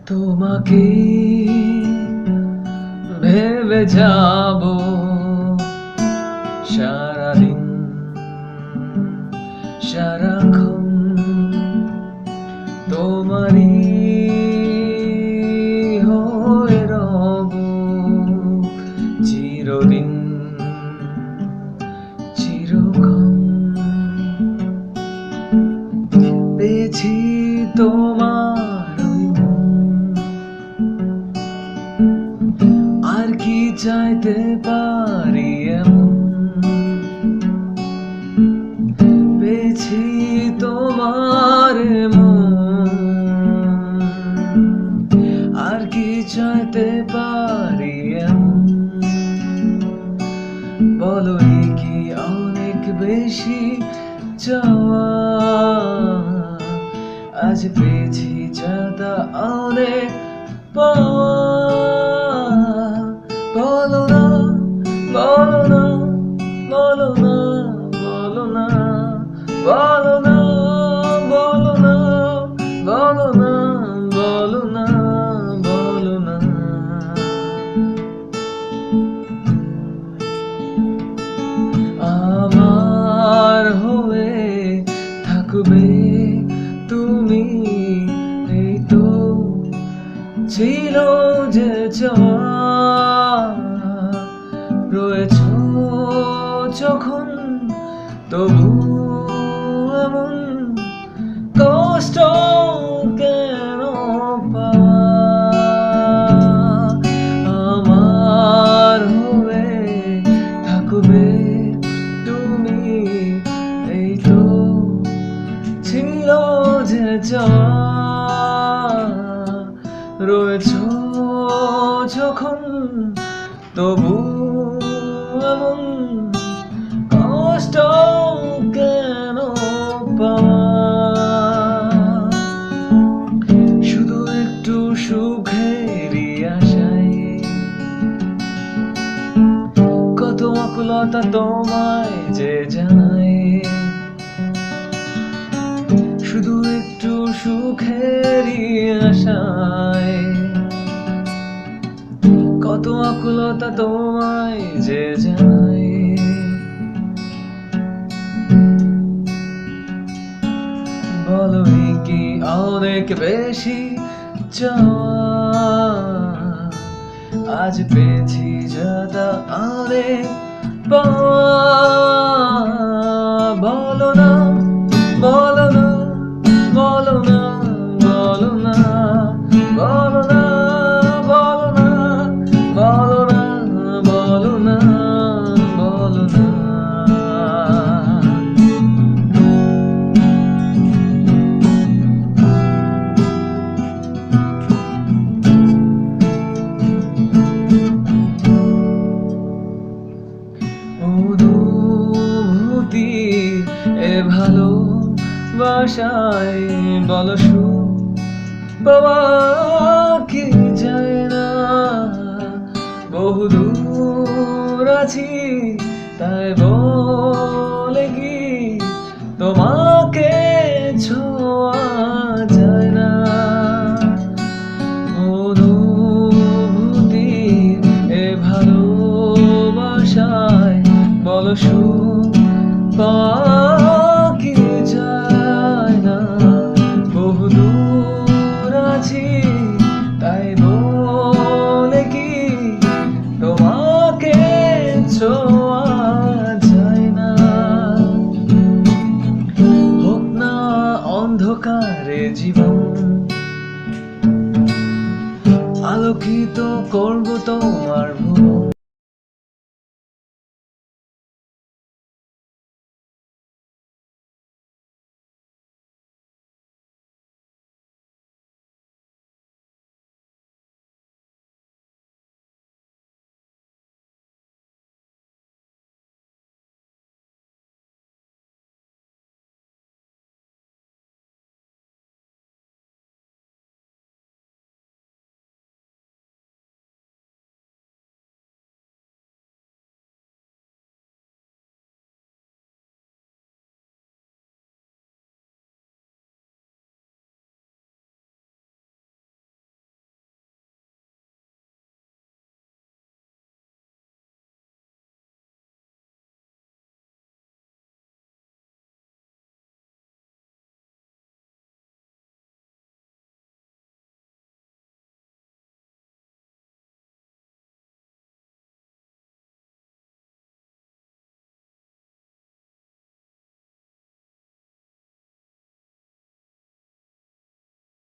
তোমাকে ভেবে যাব সারাদিন সারাক্ষণ, তোমারই হয়ে রব চিরদিন চিরক্ষণ। পেয়েছি তোমার ওই মন, আর কি চাইতে পারি এমন। পেয়েছি তোমার মন, আর কি চাইতে পারি এমন। বলো কি অনেক বেশি চাওয়া, আজ পেয়েছি যা তা অনেক পাওয়া। বলো না বলো না বলো না বলো না বলো না বলো না বলো না বলো না বলো না। আমার হয়ে থাকবে তুমি, এই তো ছিল যে চাওয়া। রয়েছ যখন তবু এমন কষ্ট কেন পাওয়া। আমার হয়ে থাকবে তুমি, এই তো ছিল যে চাওয়া। রয়েছ যখন তবু এমন কষ্ট কেন পাওয়া। শুধু একটু সুখেরই আশায় কত আকুলতা তোমায় যে জানায়। শুধু একটু সুখেরই আশায় কত আকুলতা তোমায় যে জানায়। বলো কি অনেক বেশি চাওয়া, আজ পেয়েছি যা তা অনেক পাওয়া। বলো না বলো না বলো না বলো না বলো না বলো না বলো না বলো না বলো না। অনুভূতি এ ভালোবাসায় বলো সুখ পাওয়া কি যায় না। বহুদূর আছি তাই বলে কি তোমাকে ছোঁয়া যায় না। অনুভূতি এ ভালোবাসায় বলো সুখ পাওয়া কি যায় না। বহুদূর আছি তাই বলে কি তোমাকে ছোঁয়া যায় না। হোক না অন্ধকারে জীবন, আলোকিত করব তোমার ভুবন।